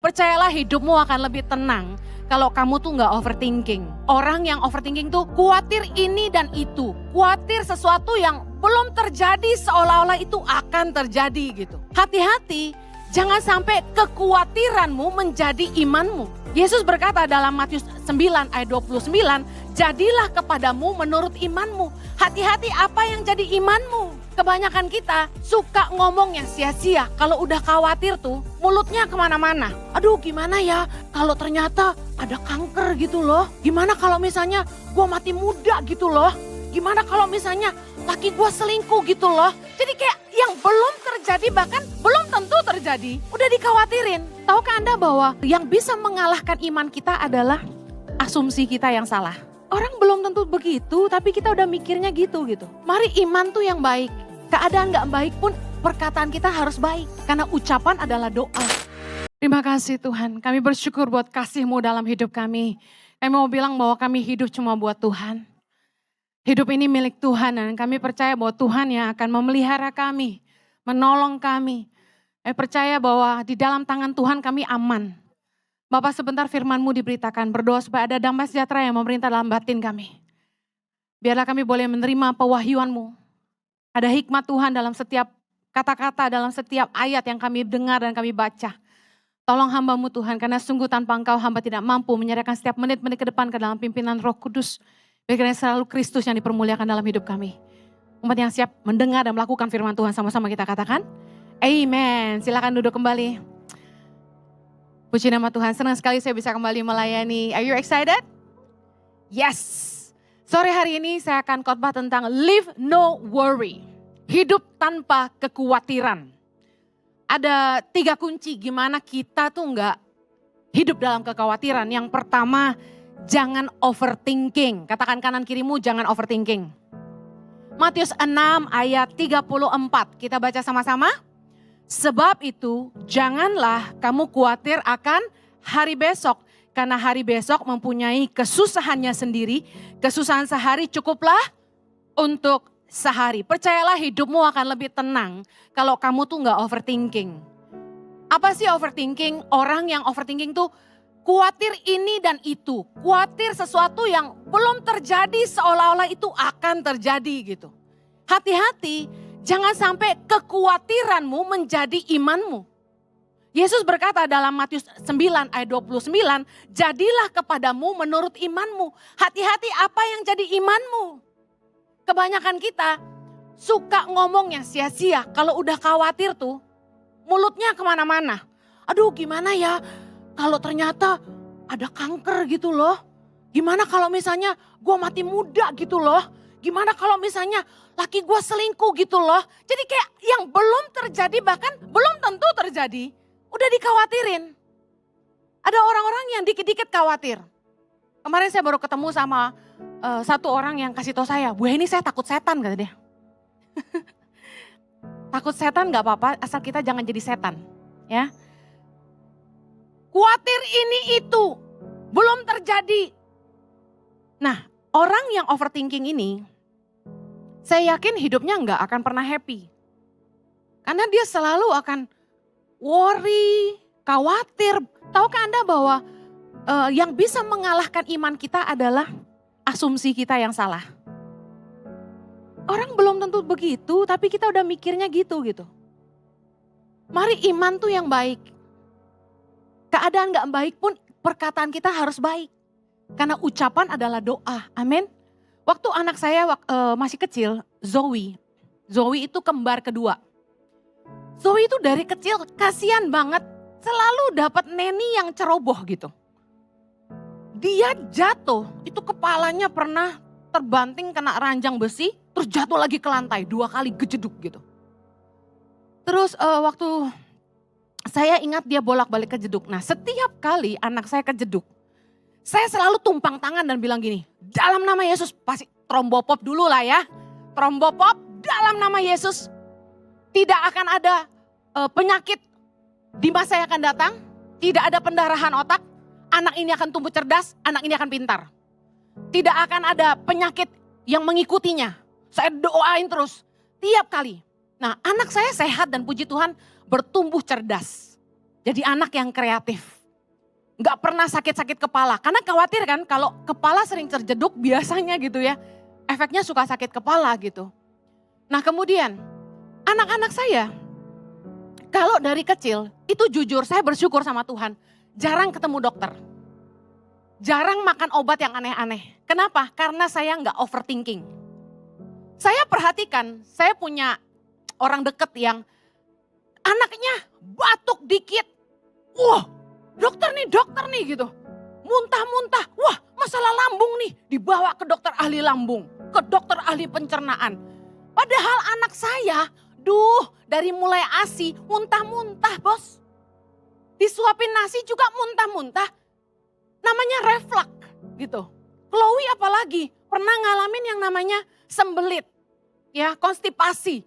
Percayalah hidupmu akan lebih tenang kalau kamu tuh nggak overthinking. Orang yang overthinking tuh khawatir ini dan itu. Khawatir sesuatu yang belum terjadi seolah-olah itu akan terjadi gitu. Hati-hati, jangan sampai kekhawatiranmu menjadi imanmu. Yesus berkata dalam Matius 9 ayat 29, jadilah kepadamu menurut imanmu. Hati-hati apa yang jadi imanmu. Kebanyakan kita suka ngomong yang sia-sia. Kalau udah khawatir tuh mulutnya kemana-mana. Aduh gimana ya kalau ternyata ada kanker gitu loh. Gimana kalau misalnya gue mati muda gitu loh. Gimana kalau misalnya laki gue selingkuh gitu loh. Jadi kayak yang belum terjadi bahkan belum tentu terjadi. Udah dikhawatirin. Tahukah Anda bahwa yang bisa mengalahkan iman kita adalah asumsi kita yang salah. Orang belum tentu begitu tapi kita udah mikirnya gitu. Mari iman tuh yang baik. Keadaan gak baik pun perkataan kita harus baik. Karena ucapan adalah doa. Terima kasih Tuhan. Kami bersyukur buat kasih-Mu dalam hidup kami. Kami mau bilang bahwa kami hidup cuma buat Tuhan. Hidup ini milik Tuhan dan kami percaya bahwa Tuhan yang akan memelihara kami. Menolong kami. Kami percaya bahwa di dalam tangan Tuhan kami aman. Bapak sebentar firman-Mu diberitakan. Berdoa supaya ada damai sejahtera yang memerintah dalam batin kami. Biarlah kami boleh menerima pewahyuan-Mu. Ada hikmat Tuhan dalam setiap kata-kata, dalam setiap ayat yang kami dengar dan kami baca. Tolong hamba-Mu Tuhan, karena sungguh tanpa Engkau hamba tidak mampu menyerahkan setiap menit-menit ke depan ke dalam pimpinan Roh Kudus. Biarkan selalu Kristus yang dipermuliakan dalam hidup kami. Umat yang siap mendengar dan melakukan firman Tuhan sama-sama kita katakan. Amen. Silakan duduk kembali. Puji nama Tuhan, senang sekali saya bisa kembali melayani. Are you excited? Yes. Sore hari ini saya akan khotbah tentang live no worry. Hidup tanpa kekhawatiran. Ada 3 kunci gimana kita tuh nggak hidup dalam kekhawatiran. Yang pertama, jangan overthinking. Katakan kanan kirimu, jangan overthinking. Matius 6 ayat 34. Kita baca sama-sama. Sebab itu janganlah kamu khawatir akan hari besok. Karena hari besok mempunyai kesusahannya sendiri. Kesusahan sehari cukuplah untuk sehari. Percayalah hidupmu akan lebih tenang kalau kamu tuh gak overthinking. Apa sih overthinking? Orang yang overthinking tuh khawatir ini dan itu. Khawatir sesuatu yang belum terjadi seolah-olah itu akan terjadi gitu. Hati-hati, jangan sampai kekhawatiranmu menjadi imanmu. Yesus berkata dalam Matius 9 ayat 29, jadilah kepadamu menurut imanmu. Hati-hati apa yang jadi imanmu. Kebanyakan kita suka ngomong yang sia-sia. Kalau udah khawatir tuh mulutnya kemana-mana. Aduh gimana ya kalau ternyata ada kanker gitu loh. Gimana kalau misalnya gue mati muda gitu loh. Gimana kalau misalnya laki gue selingkuh gitu loh. Jadi kayak yang belum terjadi bahkan belum tentu terjadi. Udah dikhawatirin. Ada orang-orang yang dikit-dikit khawatir. Kemarin saya baru ketemu sama satu orang yang kasih tahu saya, Bu ini saya takut setan kata dia. Takut setan gak apa-apa asal kita jangan jadi setan. Ya. Khawatir ini itu belum terjadi. Nah orang yang overthinking ini saya yakin hidupnya gak akan pernah happy. Karena dia selalu akan worry, khawatir. Tahukah Anda bahwa yang bisa mengalahkan iman kita adalah asumsi kita yang salah. Orang belum tentu begitu, tapi kita udah mikirnya gitu. Mari iman tuh yang baik. Keadaan gak baik pun perkataan kita harus baik. Karena ucapan adalah doa, amin. Waktu anak saya masih kecil, Zoe itu kembar kedua. Zoe itu dari kecil kasihan banget selalu dapat neni yang ceroboh gitu. Dia jatuh, itu kepalanya pernah terbanting kena ranjang besi, terus jatuh lagi ke lantai 2 kali kejeduk gitu. Terus waktu saya ingat dia bolak-balik kejeduk. Nah setiap kali anak saya kejeduk, saya selalu tumpang tangan dan bilang gini, dalam nama Yesus, pasti trombopop dulu lah ya. Trombopop dalam nama Yesus. Tidak akan ada penyakit di masa yang akan datang. Tidak ada pendarahan otak. Anak ini akan tumbuh cerdas, anak ini akan pintar. Tidak akan ada penyakit yang mengikutinya. Saya doain terus, tiap kali. Nah anak saya sehat dan puji Tuhan bertumbuh cerdas. Jadi anak yang kreatif. Nggak pernah sakit-sakit kepala. Karena khawatir kan kalau kepala sering terjeduk biasanya gitu ya. Efeknya suka sakit kepala gitu. Nah kemudian anak-anak saya kalau dari kecil itu jujur saya bersyukur sama Tuhan. Jarang ketemu dokter. Jarang makan obat yang aneh-aneh. Kenapa? Karena saya nggak overthinking. Saya perhatikan, saya punya orang deket yang anaknya batuk dikit. Wah, dokter nih gitu. Muntah-muntah, wah masalah lambung nih. Dibawa ke dokter ahli lambung, ke dokter ahli pencernaan. Padahal anak saya, dari mulai ASI, muntah-muntah bos. Disuapin nasi juga muntah-muntah. Namanya reflux gitu. Chloe apalagi pernah ngalamin yang namanya sembelit, ya konstipasi.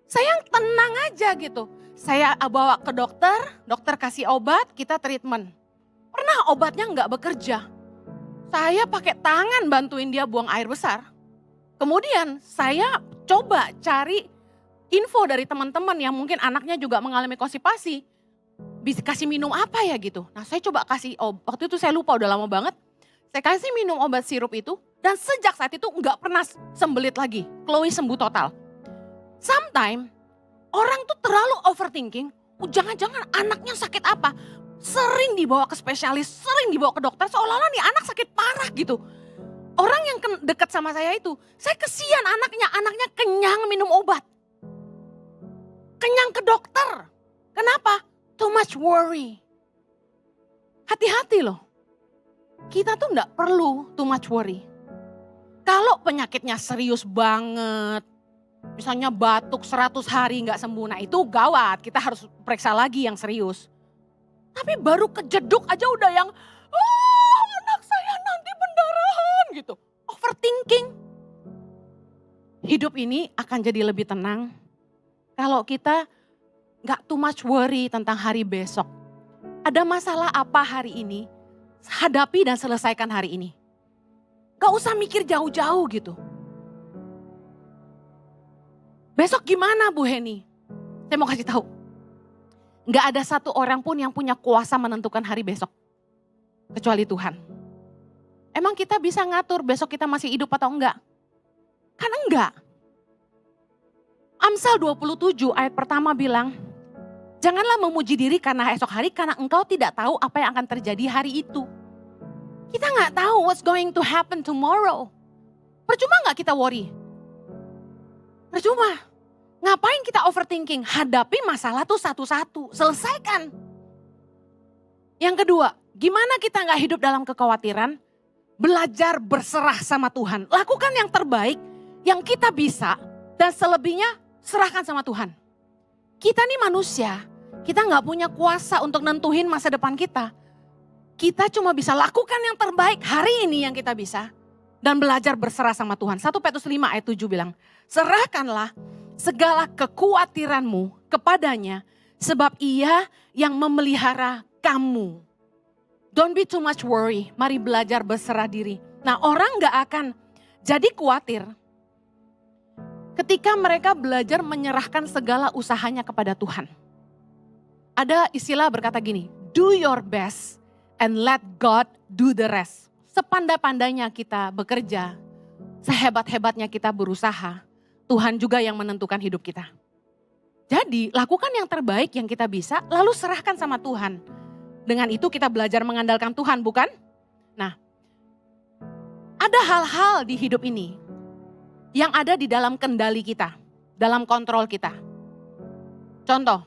Saya tenang aja gitu. Saya bawa ke dokter, dokter kasih obat, kita treatment. Pernah obatnya nggak bekerja. Saya pakai tangan bantuin dia buang air besar. Kemudian saya coba cari info dari teman-teman yang mungkin anaknya juga mengalami konstipasi. Bisa kasih minum apa ya gitu. Nah saya coba kasih obat, waktu itu saya lupa udah lama banget. Saya kasih minum obat sirup itu dan sejak saat itu nggak pernah sembelit lagi. Chloe sembuh total. Sometimes orang tuh terlalu overthinking, jangan-jangan anaknya sakit apa. Sering dibawa ke spesialis, sering dibawa ke dokter seolah-olah nih anak sakit parah gitu. Orang yang dekat sama saya itu, saya kesian anaknya kenyang minum obat. Kenyang ke dokter. Kenapa? Too much worry. Hati-hati loh. Kita tuh gak perlu too much worry. Kalau penyakitnya serius banget, misalnya batuk 100 hari gak sembuh, nah itu gawat. Kita harus periksa lagi yang serius. Tapi baru kejeduk aja udah yang, anak saya nanti pendarahan gitu. Overthinking. Hidup ini akan jadi lebih tenang kalau kita gak too much worry tentang hari besok. Ada masalah apa hari ini, hadapi dan selesaikan hari ini. Gak usah mikir jauh-jauh gitu. Besok gimana Bu Heni? Saya mau kasih tahu. Gak ada satu orang pun yang punya kuasa menentukan hari besok. Kecuali Tuhan. Emang kita bisa ngatur besok kita masih hidup atau enggak? Kan enggak. Amsal 27 ayat pertama bilang, janganlah memuji diri karena esok hari, karena engkau tidak tahu apa yang akan terjadi hari itu. Kita gak tahu what's going to happen tomorrow. Percuma gak kita worry? Percuma. Ngapain kita overthinking? Hadapi masalah tuh satu-satu, selesaikan. Yang kedua, gimana kita gak hidup dalam kekhawatiran? Belajar berserah sama Tuhan. Lakukan yang terbaik, yang kita bisa, dan selebihnya serahkan sama Tuhan. Kita nih manusia, kita gak punya kuasa untuk nentuin masa depan kita. Kita cuma bisa lakukan yang terbaik hari ini yang kita bisa. Dan belajar berserah sama Tuhan. 1 Petrus 5 ayat 7 bilang, serahkanlah segala kekhawatiranmu kepadanya, sebab ia yang memelihara kamu. Don't be too much worry, mari belajar berserah diri. Nah orang gak akan jadi khawatir ketika mereka belajar menyerahkan segala usahanya kepada Tuhan. Ada istilah berkata gini, do your best and let God do the rest. Sepandai-pandainya kita bekerja, sehebat-hebatnya kita berusaha, Tuhan juga yang menentukan hidup kita. Jadi lakukan yang terbaik yang kita bisa, lalu serahkan sama Tuhan. Dengan itu kita belajar mengandalkan Tuhan, bukan? Nah, ada hal-hal di hidup ini yang ada di dalam kendali kita, dalam kontrol kita. Contoh,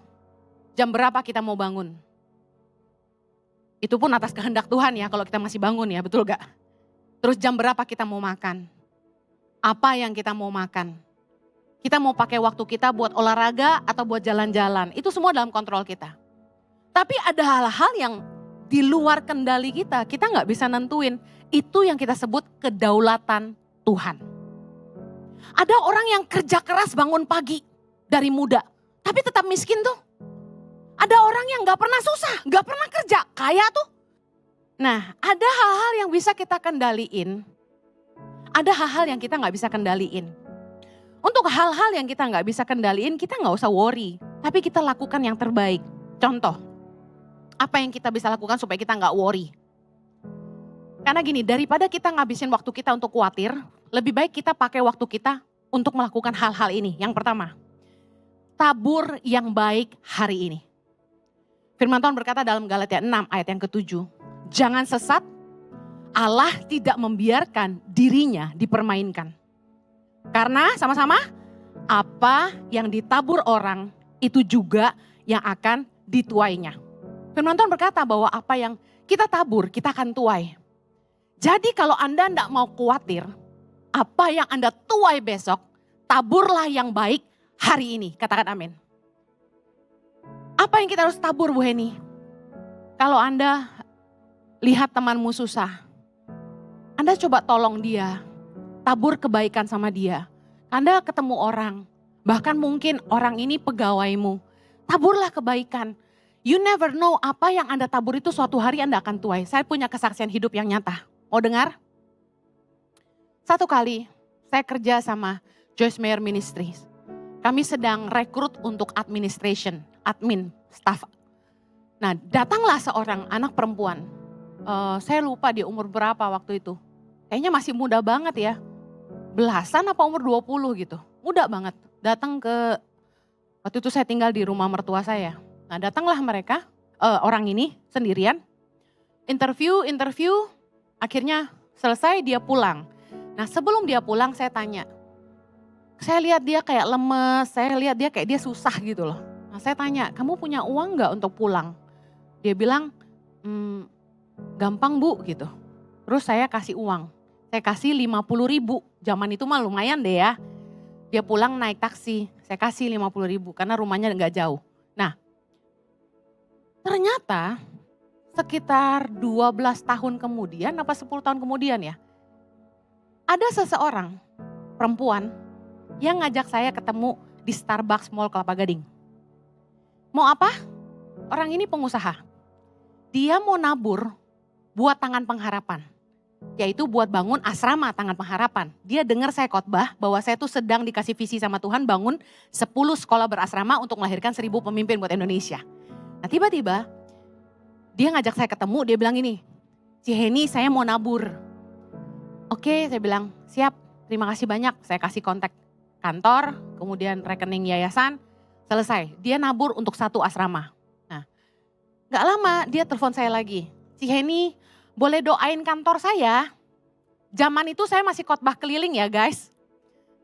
jam berapa kita mau bangun? Itu pun atas kehendak Tuhan ya kalau kita masih bangun ya, betul gak? Terus jam berapa kita mau makan? Apa yang kita mau makan? Kita mau pakai waktu kita buat olahraga atau buat jalan-jalan. Itu semua dalam kontrol kita. Tapi ada hal-hal yang di luar kendali kita gak bisa nentuin. Itu yang kita sebut kedaulatan Tuhan. Ada orang yang kerja keras bangun pagi dari muda, tapi tetap miskin tuh. Ada orang yang gak pernah susah, gak pernah kerja, kaya tuh. Nah, ada hal-hal yang bisa kita kendaliin. Ada hal-hal yang kita gak bisa kendaliin. Untuk hal-hal yang kita gak bisa kendaliin, kita gak usah worry. Tapi kita lakukan yang terbaik. Contoh, Apa yang kita bisa lakukan supaya kita nggak worry? Karena gini, daripada kita ngabisin waktu kita untuk khawatir, lebih baik kita pakai waktu kita untuk melakukan hal-hal ini. Yang pertama, tabur yang baik hari ini. Firman Tuhan berkata dalam Galatia 6 ayat yang ke-7, jangan sesat, Allah tidak membiarkan dirinya dipermainkan. Karena sama-sama, apa yang ditabur orang itu juga yang akan dituainya. Firman Tuhan berkata bahwa apa yang kita tabur, kita akan tuai. Jadi kalau Anda tidak mau khawatir, apa yang Anda tuai besok, taburlah yang baik hari ini. Katakan amin. Apa yang kita harus tabur Bu Heni? Kalau Anda lihat temanmu susah, Anda coba tolong dia, tabur kebaikan sama dia. Anda ketemu orang, bahkan mungkin orang ini pegawaimu, taburlah kebaikan. You never know apa yang Anda tabur itu suatu hari Anda akan tuai. Saya punya kesaksian hidup yang nyata. Mau dengar? Satu kali saya kerja sama Joyce Meyer Ministries. Kami sedang rekrut untuk administration, admin, staff. Nah, datanglah seorang anak perempuan. Saya lupa dia umur berapa waktu itu. Kayaknya masih muda banget ya. Belasan apa umur 20 gitu. Muda banget. Datang ke, waktu itu saya tinggal di rumah mertua saya. Nah, datanglah mereka, orang ini sendirian. Interview, akhirnya selesai dia pulang. Nah, sebelum dia pulang saya tanya. Saya lihat dia kayak lemes, saya lihat dia kayak dia susah gitu loh. Nah, saya tanya, kamu punya uang gak untuk pulang? Dia bilang, gampang Bu gitu. Terus saya kasih uang. Saya kasih 50.000, zaman itu mah lumayan deh ya. Dia pulang naik taksi, saya kasih 50.000 karena rumahnya gak jauh. Nah, ternyata sekitar 12 tahun kemudian, apa 10 tahun kemudian ya. Ada seseorang, perempuan, yang ngajak saya ketemu di Starbucks Mall Kelapa Gading. Mau apa? Orang ini pengusaha. Dia mau nabur buat Tangan Pengharapan. Yaitu buat bangun asrama Tangan Pengharapan. Dia dengar saya khotbah bahwa saya tuh sedang dikasih visi sama Tuhan bangun 10 sekolah berasrama untuk melahirkan 1000 pemimpin buat Indonesia. Nah tiba-tiba dia ngajak saya ketemu, dia bilang ini, Ciheni saya mau nabur. Oke, saya bilang siap, terima kasih banyak. Saya kasih kontak kantor, kemudian rekening yayasan, selesai. Dia nabur untuk 1 asrama. Nah, gak lama dia telepon saya lagi. Ciheni, boleh doain kantor saya? Zaman itu saya masih khotbah keliling ya guys.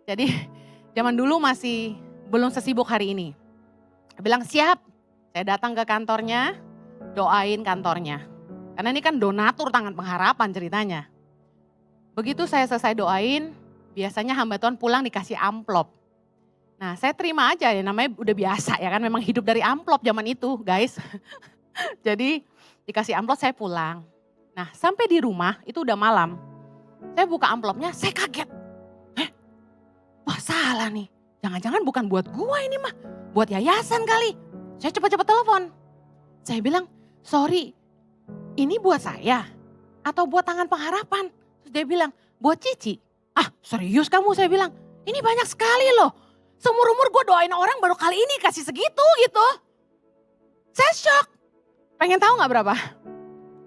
Jadi zaman dulu masih belum sesibuk hari ini. Dia bilang siap, saya datang ke kantornya, doain kantornya. Karena ini kan donatur Tangan Pengharapan ceritanya. Begitu saya selesai doain, biasanya hamba Tuhan pulang dikasih amplop. Nah saya terima aja ya, namanya udah biasa ya kan, memang hidup dari amplop zaman itu guys. Jadi dikasih amplop saya pulang. Nah sampai di rumah itu udah malam. Saya buka amplopnya, saya kaget. Wah salah nih, jangan-jangan bukan buat gua ini mah, buat yayasan kali. Saya cepat-cepat telepon. Saya bilang, sorry, ini buat saya atau buat Tangan Pengharapan? Terus dia bilang, buat Cici. Ah serius kamu? Saya bilang, ini banyak sekali loh. Seumur umur gue doain orang baru kali ini kasih segitu gitu. Saya shock. Pengen tahu gak berapa?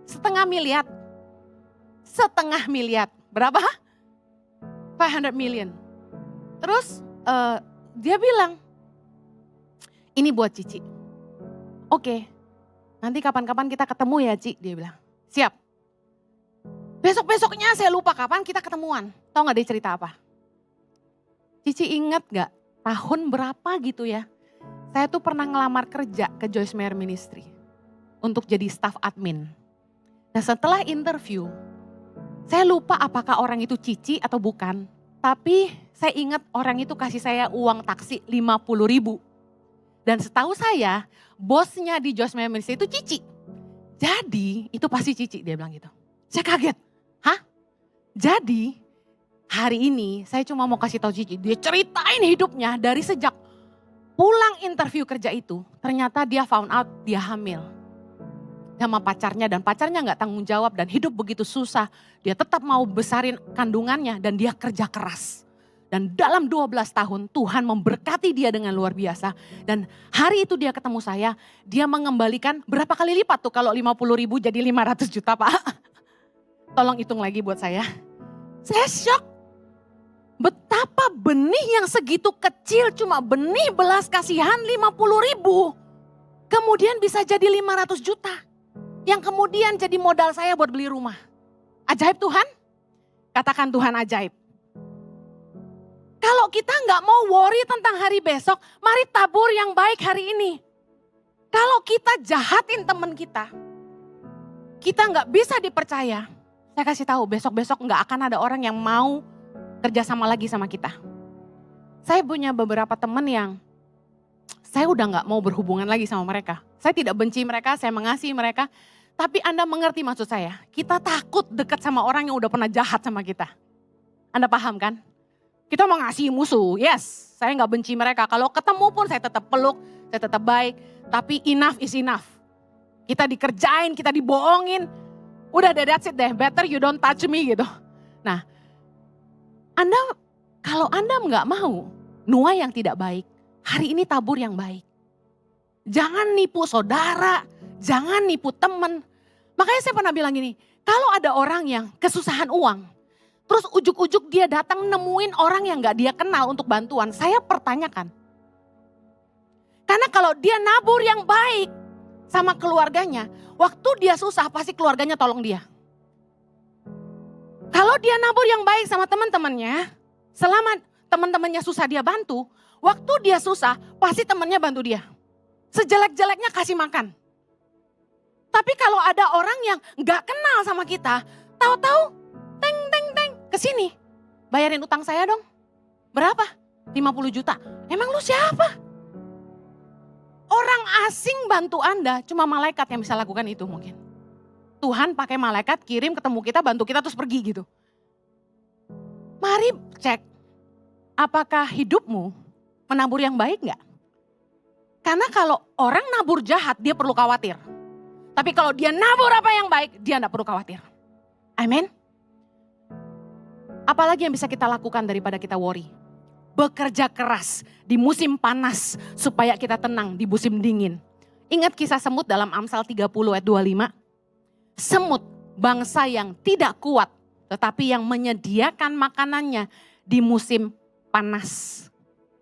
500 miliar. 500 miliar. Berapa? 500 million. Terus dia bilang, ini buat Cici. Oke, nanti kapan-kapan kita ketemu ya Ci, dia bilang. Siap. Besok-besoknya saya lupa kapan kita ketemuan. Tahu gak dia cerita apa? Cici ingat gak tahun berapa gitu ya. Saya tuh pernah ngelamar kerja ke Joyce Meyer Ministry. Untuk jadi staff admin. Nah setelah interview, saya lupa apakah orang itu Cici atau bukan. Tapi saya ingat orang itu kasih saya uang taksi 50.000. Dan setahu saya, bosnya di Joyce Meyer Ministry itu Cici. Jadi itu pasti Cici, dia bilang gitu. Saya kaget, hah? Jadi hari ini saya cuma mau kasih tahu Cici, dia ceritain hidupnya dari sejak pulang interview kerja itu. Ternyata dia found out dia hamil sama pacarnya dan pacarnya gak tanggung jawab dan hidup begitu susah. Dia tetap mau besarin kandungannya dan dia kerja keras. Dan dalam 12 tahun Tuhan memberkati dia dengan luar biasa. Dan hari itu dia ketemu saya, dia mengembalikan berapa kali lipat tuh kalau 50 ribu jadi 500 juta Pak. Tolong hitung lagi buat saya. Saya shock. Betapa benih yang segitu kecil cuma benih belas kasihan 50 ribu. Kemudian bisa jadi 500 juta. Yang kemudian jadi modal saya buat beli rumah. Ajaib Tuhan? Katakan Tuhan ajaib. Kalau kita nggak mau worry tentang hari besok, mari tabur yang baik hari ini. Kalau kita jahatin teman kita nggak bisa dipercaya. Saya kasih tahu besok-besok nggak akan ada orang yang mau kerjasama lagi sama kita. Saya punya beberapa teman yang saya udah nggak mau berhubungan lagi sama mereka. Saya tidak benci mereka, saya mengasihi mereka. Tapi Anda mengerti maksud saya, kita takut dekat sama orang yang udah pernah jahat sama kita. Anda paham kan? Kita mengasihi musuh, yes, saya nggak benci mereka. Kalau ketemu pun saya tetap peluk, saya tetap baik. Tapi enough is enough. Kita dikerjain, kita dibohongin. Udah deh, that's it deh, better you don't touch me gitu. Nah, kalau Anda nggak mau nuai yang tidak baik, hari ini tabur yang baik. Jangan nipu saudara, jangan nipu teman. Makanya saya pernah bilang gini, kalau ada orang yang kesusahan uang, terus ujuk-ujuk dia datang nemuin orang yang gak dia kenal untuk bantuan. Saya pertanyakan. Karena kalau dia nabur yang baik sama keluarganya, waktu dia susah pasti keluarganya tolong dia. Kalau dia nabur yang baik sama teman-temannya, selama teman-temannya susah dia bantu, waktu dia susah pasti temannya bantu dia. Sejelek-jeleknya kasih makan. Tapi kalau ada orang yang gak kenal sama kita, tahu-tahu kesini, bayarin utang saya dong. Berapa? 50 juta. Emang lu siapa? Orang asing bantu Anda, cuma malaikat yang bisa lakukan itu mungkin. Tuhan pakai malaikat kirim ketemu kita, bantu kita terus pergi gitu. Mari cek, apakah hidupmu menabur yang baik gak? Karena kalau orang nabur jahat, dia perlu khawatir. Tapi kalau dia nabur apa yang baik, dia gak perlu khawatir. Amin. Apalagi yang bisa kita lakukan daripada kita worry? Bekerja keras di musim panas supaya kita tenang di musim dingin. Ingat kisah semut dalam Amsal 30 ayat 25? Semut, bangsa yang tidak kuat tetapi yang menyediakan makanannya di musim panas.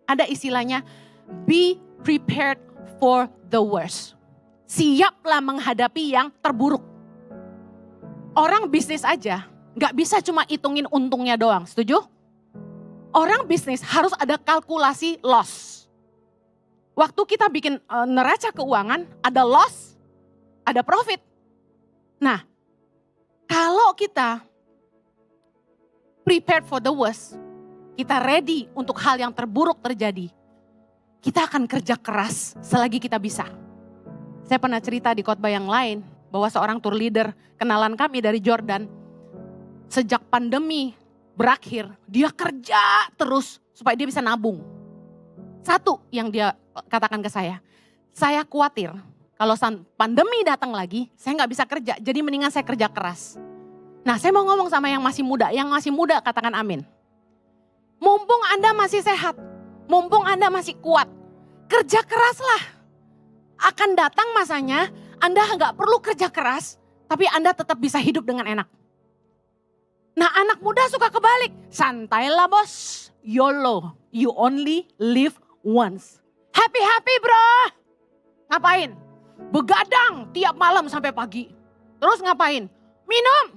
Ada istilahnya, be prepared for the worst. Siaplah menghadapi yang terburuk. Orang bisnis aja gak bisa cuma hitungin untungnya doang, setuju? Orang bisnis harus ada kalkulasi loss. Waktu kita bikin neraca keuangan, ada loss, ada profit. Nah, kalau kita prepared for the worst, kita ready untuk hal yang terburuk terjadi, kita akan kerja keras selagi kita bisa. Saya pernah cerita di khotbah yang lain, bahwa seorang tour leader kenalan kami dari Jordan, sejak pandemi berakhir, dia kerja terus supaya dia bisa nabung. Satu yang dia katakan ke saya khawatir kalau pandemi datang lagi, saya gak bisa kerja, jadi mendingan saya kerja keras. Nah, saya mau ngomong sama yang masih muda katakan amin. Mumpung Anda masih sehat, mumpung Anda masih kuat, kerja keraslah. Akan datang masanya, Anda gak perlu kerja keras, tapi Anda tetap bisa hidup dengan enak. Nah, anak muda suka kebalik. Santailah bos, YOLO, you only live once. Happy bro. Ngapain? Begadang tiap malam sampai pagi. Terus ngapain? Minum.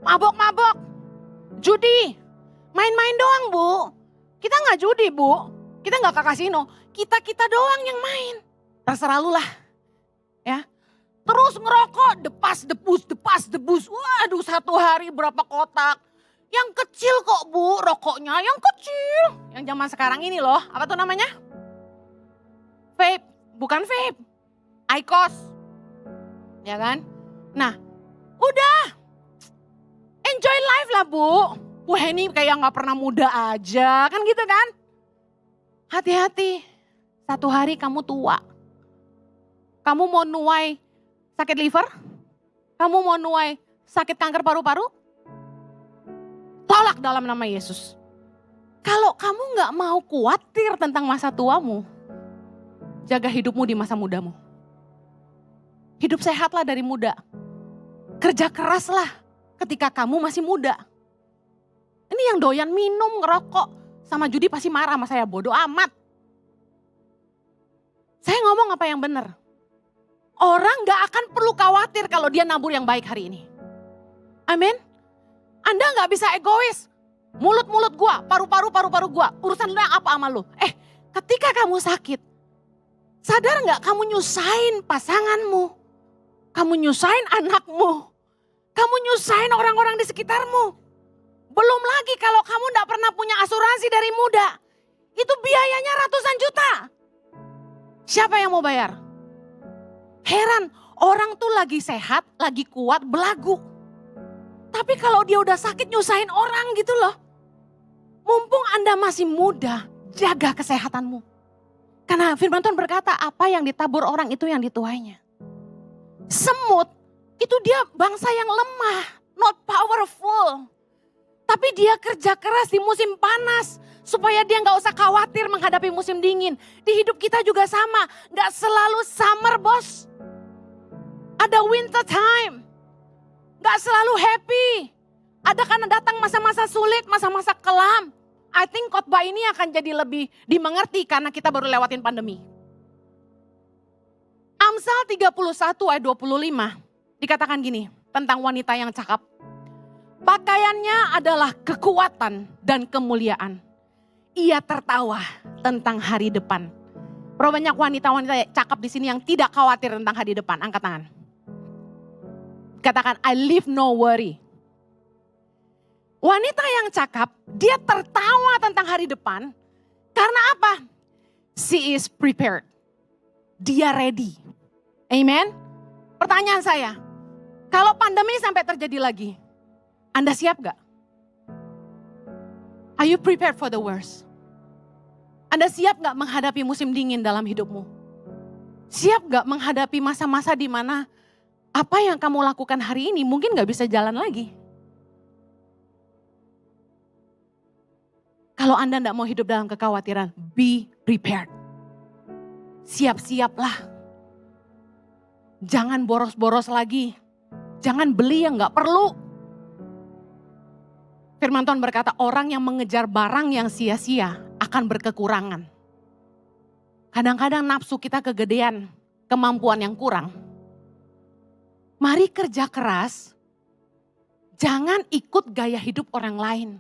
Mabok. Judi. Main-main doang bu. Kita gak judi bu. Kita gak ke kasino. Kita doang yang main. Terserah lu lah. Ya. Terus ngerokok, depas debus. Waduh, satu hari berapa kotak. Yang kecil kok bu, rokoknya yang kecil. Yang zaman sekarang ini loh, apa tuh namanya? Vape, bukan vape. IQOS. Ya kan? Nah, udah. Enjoy life lah bu. Wah ini kayak gak pernah muda aja, kan gitu kan? Hati-hati, satu hari kamu tua. Kamu mau nuai sakit liver? Kamu mau nuai sakit kanker paru-paru? Tolak dalam nama Yesus. Kalau kamu gak mau khawatir tentang masa tuamu, jaga hidupmu di masa mudamu. Hidup sehatlah dari muda. Kerja keraslah ketika kamu masih muda. Ini yang doyan minum, ngerokok, sama judi pasti marah sama saya, bodoh amat. Saya ngomong apa yang benar. Orang gak akan perlu khawatir kalau dia nabur yang baik hari ini. Amin. Anda gak bisa egois. Mulut-mulut gua, paru-paru gua. Urusan lu yang apa sama lu? Ketika kamu sakit, sadar gak kamu nyusahin pasanganmu? Kamu nyusahin anakmu? Kamu nyusahin orang-orang di sekitarmu? Belum lagi kalau kamu gak pernah punya asuransi dari muda. Itu biayanya ratusan juta. Siapa yang mau bayar? Heran, orang tuh lagi sehat, lagi kuat, belagu. Tapi kalau dia udah sakit nyusahin orang gitu loh. Mumpung Anda masih muda, jaga kesehatanmu. Karena firman Tuhan berkata, apa yang ditabur orang itu yang dituainya. Semut, itu dia bangsa yang lemah, not powerful. Tapi dia kerja keras di musim panas. Supaya dia gak usah khawatir menghadapi musim dingin. Di hidup kita juga sama, gak selalu summer bos. Ada winter time. Gak selalu happy. Ada kan datang masa-masa sulit, masa-masa kelam. I think khotbah ini akan jadi lebih dimengerti karena kita baru lewatin pandemi. Amsal 31 ayat 25 dikatakan gini tentang wanita yang cakap. Pakaiannya adalah kekuatan dan kemuliaan. Ia tertawa tentang hari depan. Berapa banyak wanita-wanita cakap di sini yang tidak khawatir tentang hari depan? Angkat tangan. Katakan, I live no worry. Wanita yang cakap, dia tertawa tentang hari depan. Karena apa? She is prepared. Dia ready. Amen. Pertanyaan saya, kalau pandemi sampai terjadi lagi, Anda siap gak? Are you prepared for the worst? Anda siap gak menghadapi musim dingin dalam hidupmu? Siap gak menghadapi masa-masa di mana apa yang kamu lakukan hari ini mungkin gak bisa jalan lagi? Kalau Anda gak mau hidup dalam kekhawatiran, be prepared. Siap-siaplah. Jangan boros-boros lagi. Jangan beli yang gak perlu. Firman Tuhan berkata, orang yang mengejar barang yang sia-sia akan berkekurangan. Kadang-kadang nafsu kita kegedean, kemampuan yang kurang. Mari kerja keras, jangan ikut gaya hidup orang lain.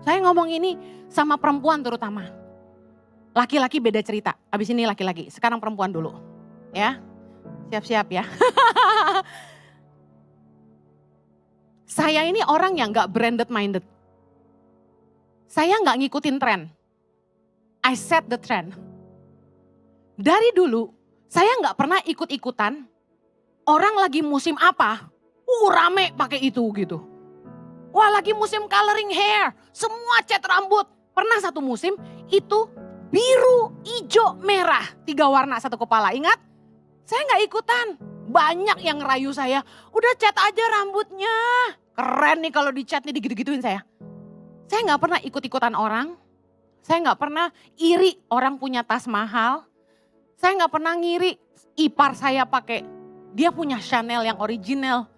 Saya ngomong ini sama perempuan terutama. Laki-laki beda cerita, habis ini laki-laki, sekarang perempuan dulu. Ya, siap-siap ya. Saya ini orang yang gak branded minded. Saya gak ngikutin tren. I set the trend. Dari dulu, saya gak pernah ikut-ikutan. Orang lagi musim apa, rame pakai itu gitu. Wah lagi musim coloring hair, semua cat rambut. Pernah satu musim itu biru, hijau, merah. 3 warna satu kepala, ingat? Saya gak ikutan. Banyak yang ngerayu saya, udah cat aja rambutnya. Keren nih kalau dicat nih, digitu-gituin saya. Saya gak pernah ikut-ikutan orang. Saya gak pernah iri orang punya tas mahal. Saya gak pernah ngiri ipar saya pakai. Dia punya Chanel yang original.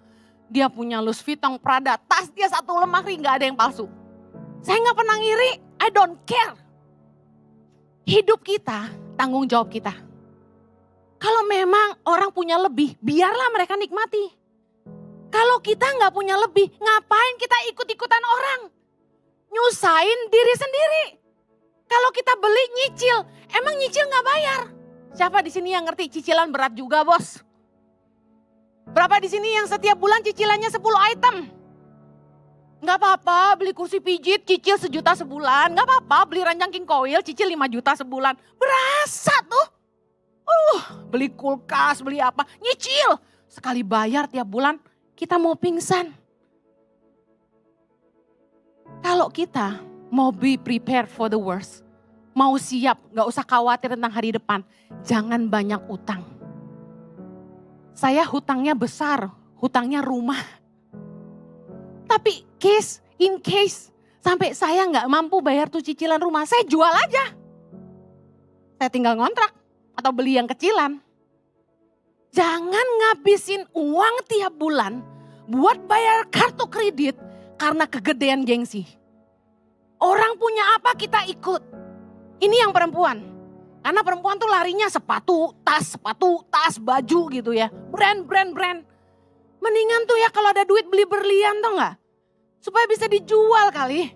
Dia punya Louis Vuitton, Prada. Tas dia satu lemari, gak ada yang palsu. Saya gak pernah ngiri, I don't care. Hidup kita, tanggung jawab kita. Kalau memang orang punya lebih, biarlah mereka nikmati. Kalau kita gak punya lebih, ngapain kita ikut-ikutan orang? Nyusahin diri sendiri. Kalau kita beli nyicil, emang nyicil gak bayar? Siapa di sini yang ngerti cicilan berat juga bos? Berapa di sini yang setiap bulan cicilannya 10 item? Gak apa-apa beli kursi pijit cicil 1 juta sebulan. Gak apa-apa beli ranjang king coil cicil 5 juta sebulan. Berasa tuh. Beli kulkas, beli apa, nyicil. Sekali bayar tiap bulan kita mau pingsan. Kalau kita mau be prepared for the worst. Mau siap, gak usah khawatir tentang hari depan. Jangan banyak utang. Saya hutangnya besar, hutangnya rumah. Tapi in case Sampai saya nggak mampu bayar tuh cicilan rumah, saya jual aja. Saya tinggal ngontrak atau beli yang kecilan. Jangan ngabisin uang tiap bulan buat bayar kartu kredit karena kegedean gengsi. Orang punya apa kita ikut. Ini yang perempuan. Karena perempuan tuh larinya sepatu, tas, baju gitu ya. Brand. Mendingan tuh ya kalau ada duit beli berlian tuh nggak? Supaya bisa dijual kali.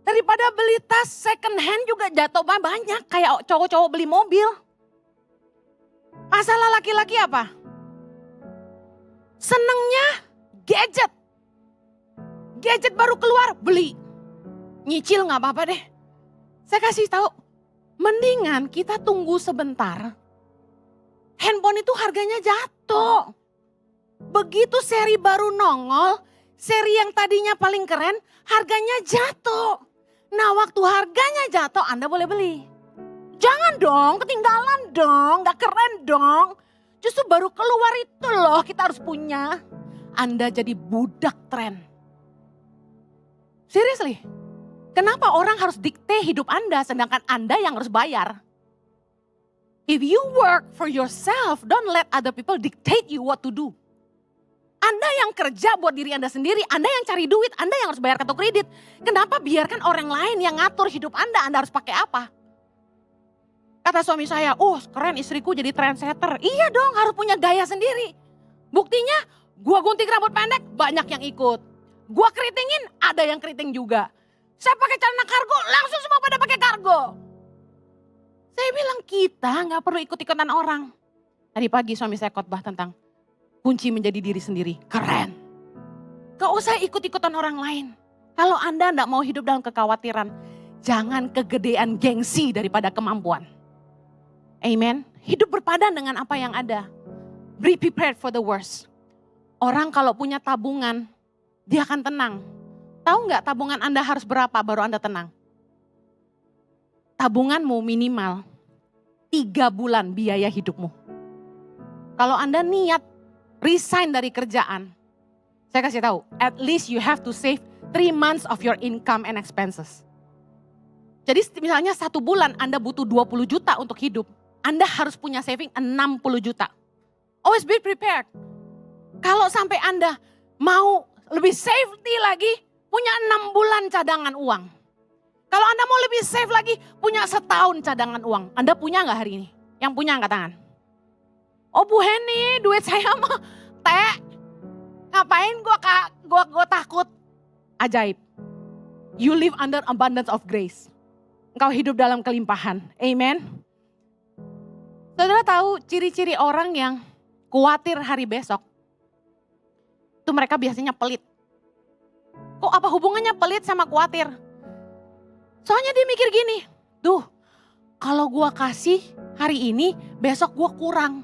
Daripada beli tas second hand juga jatuh banyak. Kayak cowok-cowok beli mobil. Masalah laki-laki apa? Senengnya gadget. Gadget baru keluar, beli. Nyicil gak apa-apa deh. Saya kasih tahu, mendingan kita tunggu sebentar. Handphone itu harganya jatuh. Begitu seri baru nongol, seri yang tadinya paling keren, harganya jatuh. Nah waktu harganya jatuh Anda boleh beli. Jangan dong, ketinggalan dong, gak keren dong. Justru baru keluar itu loh kita harus punya. Anda jadi budak tren. Seriously, kenapa orang harus dikte hidup Anda sedangkan Anda yang harus bayar? If you work for yourself, don't let other people dictate you what to do. Anda yang kerja buat diri Anda sendiri, Anda yang cari duit, Anda yang harus bayar kartu kredit. Kenapa biarkan orang lain yang ngatur hidup Anda harus pakai apa? Kata suami saya, oh keren istriku jadi trendsetter. Iya dong, harus punya gaya sendiri. Buktinya, gua gunting rambut pendek, banyak yang ikut. Gua keritingin, ada yang keriting juga. Saya pakai celana kargo, langsung semua pada pakai kargo. Saya bilang kita nggak perlu ikut-ikutan orang. Tadi pagi suami saya khotbah tentang kunci menjadi diri sendiri. Keren. Gak usah ikut-ikutan orang lain. Kalau Anda nggak mau hidup dalam kekhawatiran, jangan kegedean gengsi daripada kemampuan. Amen. Hidup berpadan dengan apa yang ada. Be prepared for the worst. Orang kalau punya tabungan, dia akan tenang. Tahu nggak tabungan Anda harus berapa baru Anda tenang? Tabunganmu minimal 3 bulan biaya hidupmu. Kalau Anda niat resign dari kerjaan, saya kasih tahu, at least you have to save 3 months of your income and expenses. Jadi misalnya 1 bulan Anda butuh 20 juta untuk hidup. Anda harus punya saving 60 juta. Always be prepared. Kalau sampai Anda mau lebih safety lagi, punya 6 bulan cadangan uang. Kalau Anda mau lebih safe lagi, punya setahun cadangan uang. Anda punya gak hari ini? Yang punya angkat tangan. Oh Bu Heni, duit saya mah ngapain gua takut? Ajaib. You live under abundance of grace. Engkau hidup dalam kelimpahan. Amen. Saudara tahu ciri-ciri orang yang khawatir hari besok? Itu mereka biasanya pelit. Kok apa hubungannya pelit sama khawatir? Soalnya dia mikir gini, duh kalau gua kasih hari ini, besok gua kurang.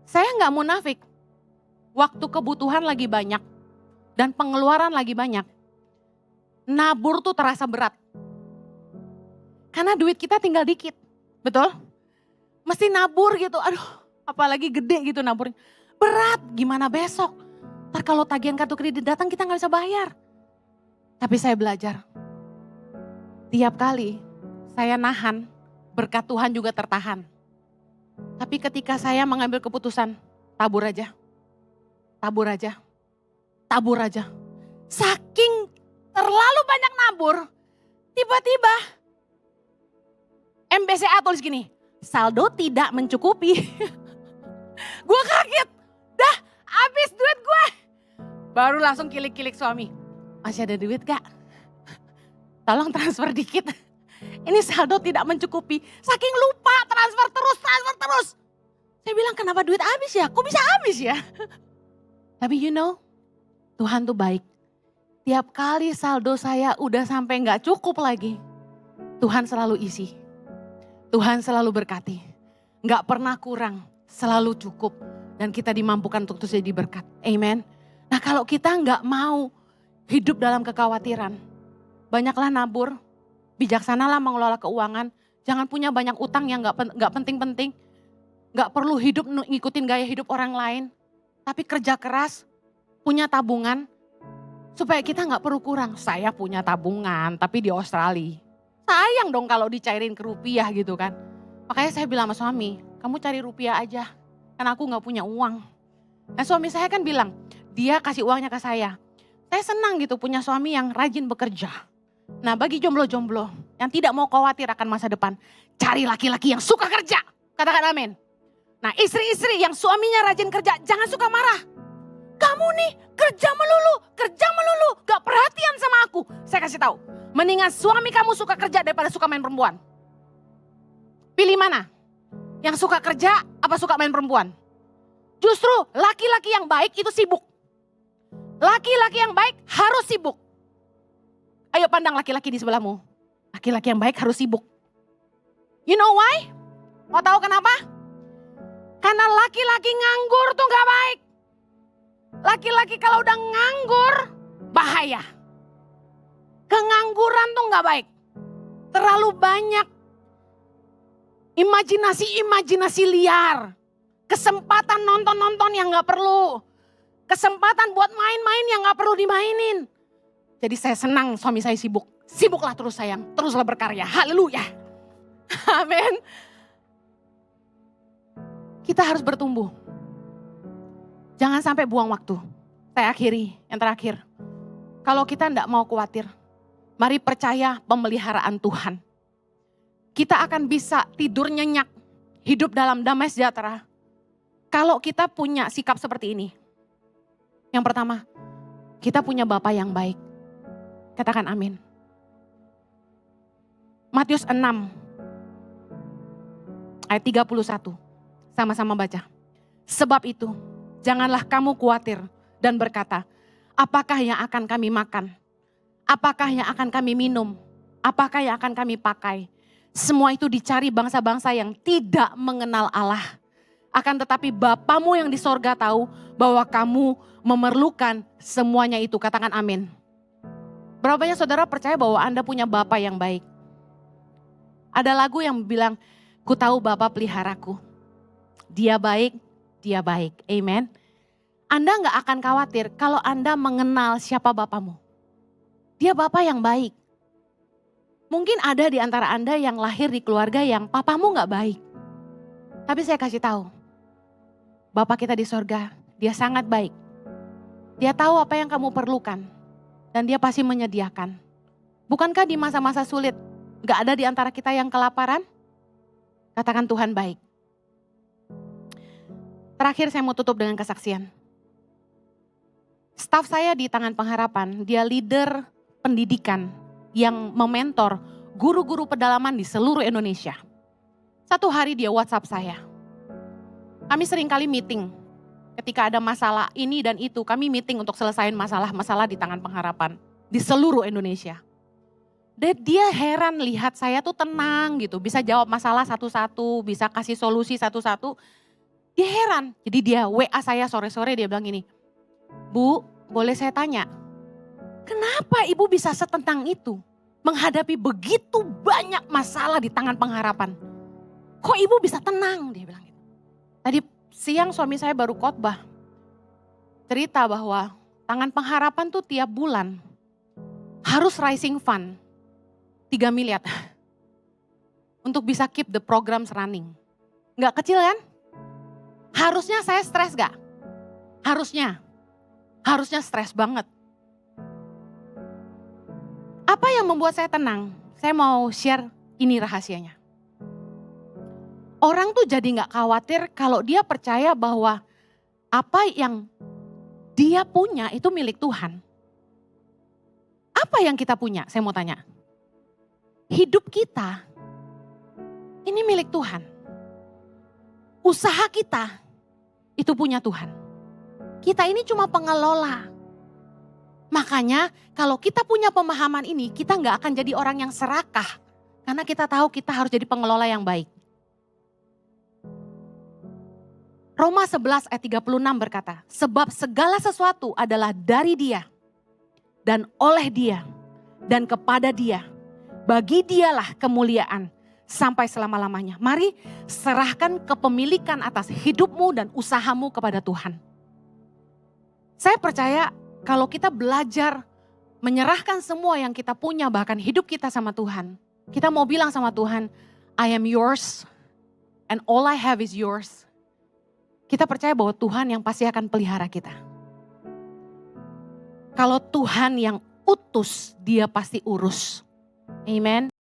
Saya gak munafik, waktu kebutuhan lagi banyak dan pengeluaran lagi banyak, nabur tuh terasa berat. Karena duit kita tinggal dikit, betul? Mesti nabur gitu, aduh apalagi gede gitu naburnya. Berat, gimana besok? Ntar kalau tagihan kartu kredit datang kita gak bisa bayar. Tapi saya belajar, tiap kali saya nahan, berkat Tuhan juga tertahan. Tapi ketika saya mengambil keputusan, tabur aja. Saking terlalu banyak nabur, tiba-tiba MBCA tulis gini, saldo tidak mencukupi. Gue kaget, dah habis duit gue. Baru langsung kilik-kilik suami, masih ada duit gak? Tolong transfer dikit. Ini saldo tidak mencukupi. Saking lupa transfer terus. Saya bilang kenapa duit habis ya? Kok bisa habis ya? Tapi you know, Tuhan tuh baik. Tiap kali saldo saya udah sampai gak cukup lagi, Tuhan selalu isi. Tuhan selalu berkati. Gak pernah kurang, selalu cukup. Dan kita dimampukan untuk terus jadi berkat. Amen. Nah kalau kita gak mau hidup dalam kekhawatiran, banyaklah nabur, bijaksanalah mengelola keuangan, jangan punya banyak utang yang gak penting-penting, gak perlu hidup ngikutin gaya hidup orang lain, tapi kerja keras, punya tabungan, Supaya kita gak perlu kurang. Saya punya tabungan tapi di Australia. Sayang dong kalau dicairin ke rupiah gitu kan. Makanya saya bilang sama suami, kamu cari rupiah aja. Kan aku gak punya uang. Nah suami saya kan bilang, dia kasih uangnya ke saya. Saya senang gitu punya suami yang rajin bekerja. Nah bagi jomblo-jomblo yang tidak mau khawatir akan masa depan, cari laki-laki yang suka kerja. Katakan amin. Nah istri-istri yang suaminya rajin kerja, jangan suka marah. Kamu nih kerja melulu, gak perhatian sama aku. Saya kasih tahu, mendingan suami kamu suka kerja daripada suka main perempuan. Pilih mana? Yang suka kerja apa suka main perempuan? Justru laki-laki yang baik itu sibuk. Laki-laki yang baik harus sibuk. Ayo pandang laki-laki di sebelahmu. Laki-laki yang baik harus sibuk. You know why? Mau tahu kenapa? Karena laki-laki nganggur tuh gak baik. Laki-laki kalau udah nganggur, bahaya. Kengangguran tuh gak baik. Terlalu banyak imajinasi liar. Kesempatan nonton-nonton yang gak perlu. Kesempatan buat main-main yang gak perlu dimainin. Jadi saya senang suami saya sibuk. Sibuklah terus sayang, teruslah berkarya. Haleluya. Amin. Kita harus bertumbuh. Jangan sampai buang waktu. Saya akhiri, yang terakhir. Kalau kita tidak mau khawatir, mari percaya pemeliharaan Tuhan. Kita akan bisa tidur nyenyak, hidup dalam damai sejahtera. Kalau kita punya sikap seperti ini. Yang pertama, kita punya Bapa yang baik. Katakan amin. Matius 6, ayat 31. Sama-sama baca. Sebab itu, janganlah kamu khawatir dan berkata, apakah yang akan kami makan? Apakah yang akan kami minum? Apakah yang akan kami pakai? Semua itu dicari bangsa-bangsa yang tidak mengenal Allah. Akan tetapi Bapamu yang di sorga tahu bahwa kamu memerlukan semuanya itu. Katakan amin. Berapa banyak saudara percaya bahwa Anda punya Bapa yang baik? Ada lagu yang bilang, ku tahu Bapa peliharaku. Dia baik, dia baik. Amen. Anda gak akan khawatir kalau Anda mengenal siapa Bapamu. Dia Bapa yang baik. Mungkin ada di antara Anda yang lahir di keluarga yang papamu gak baik. Tapi saya kasih tahu, Bapa kita di sorga, dia sangat baik. Dia tahu apa yang kamu perlukan. Dan dia pasti menyediakan. Bukankah di masa-masa sulit, gak ada di antara kita yang kelaparan? Katakan Tuhan baik. Terakhir saya mau tutup dengan kesaksian. Staf saya di Tangan Pengharapan, dia leader pendidikan yang mementor guru-guru pedalaman di seluruh Indonesia. Satu hari dia WhatsApp saya. Kami sering kali meeting. Ketika ada masalah ini dan itu, kami meeting untuk selesaiin masalah-masalah di Tangan Pengharapan. Di seluruh Indonesia. Dan dia heran lihat saya tuh tenang gitu. Bisa jawab masalah satu-satu, bisa kasih solusi satu-satu. Dia heran. Jadi dia WA saya sore-sore dia bilang gini. Bu, boleh saya tanya? Kenapa ibu bisa setentang itu? Menghadapi begitu banyak masalah di Tangan Pengharapan. Kok ibu bisa tenang? Dia bilang gitu. Tadi siang suami saya baru khotbah. Cerita bahwa Tangan Pengharapan tuh tiap bulan harus raising fund 3 miliar. Untuk bisa keep the programs running. Gak kecil kan? Harusnya saya stres gak? Harusnya stres banget. Apa yang membuat saya tenang? Saya mau share ini rahasianya. Orang tuh jadi gak khawatir kalau dia percaya bahwa apa yang dia punya itu milik Tuhan. Apa yang kita punya? Saya mau tanya. Hidup kita ini milik Tuhan. Usaha kita itu punya Tuhan. Kita ini cuma pengelola. Makanya kalau kita punya pemahaman ini, kita gak akan jadi orang yang serakah. Karena kita tahu kita harus jadi pengelola yang baik. Roma 11 ayat 36 berkata, sebab segala sesuatu adalah dari Dia, dan oleh Dia, dan kepada Dia. Bagi Dialah kemuliaan sampai selama-lamanya. Mari serahkan kepemilikan atas hidupmu dan usahamu kepada Tuhan. Saya percaya kalau kita belajar menyerahkan semua yang kita punya, bahkan hidup kita sama Tuhan. Kita mau bilang sama Tuhan, I am yours and all I have is yours. Kita percaya bahwa Tuhan yang pasti akan pelihara kita. Kalau Tuhan yang utus, dia pasti urus. Amen.